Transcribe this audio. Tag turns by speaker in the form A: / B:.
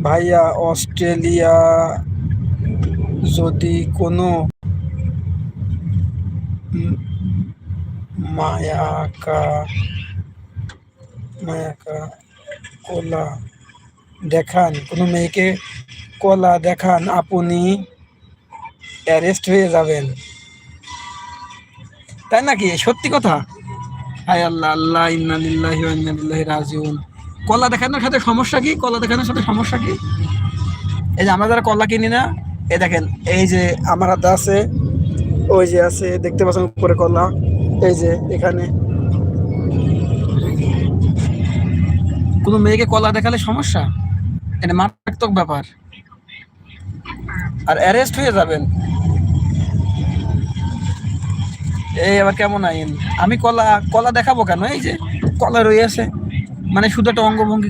A: ভাইয়া অস্ট্রেলিয়া যদি কোনো মায়াকা মায়াকা কলা দেখান, কোনো মেয়েকে কলা দেখান, আপনি অ্যারেস্ট হয়ে যাবেন। তাই নাকি? সত্যি কথা? হায় আল্লাহ, আল্লাহ ইন্না লিল্লাহি ওয়া ইন্না ইলাইহি রাজিউন। কলা দেখানোর সাথে সমস্যা কি? কলা দেখানোর সাথে সমস্যা কি? এই যে আমরা যারা কলা কিনি না, এই দেখেন, এই যে আমার হাতে আছে, ওই যে আছে, দেখতে পাচ্ছেন উপরে কলা, এই যে এখানে। কোনো মেয়েকে কলা দেখালে সমস্যা? এটা মারাত্মক ব্যাপার। আর অ্যারেস্ট হয়ে যাবেন। এই আবার কেমন আইন? আমি কলা কলা দেখাবো কেন? এই যে কলা রয়েছে, মানে শুধু একটা অঙ্গভঙ্গি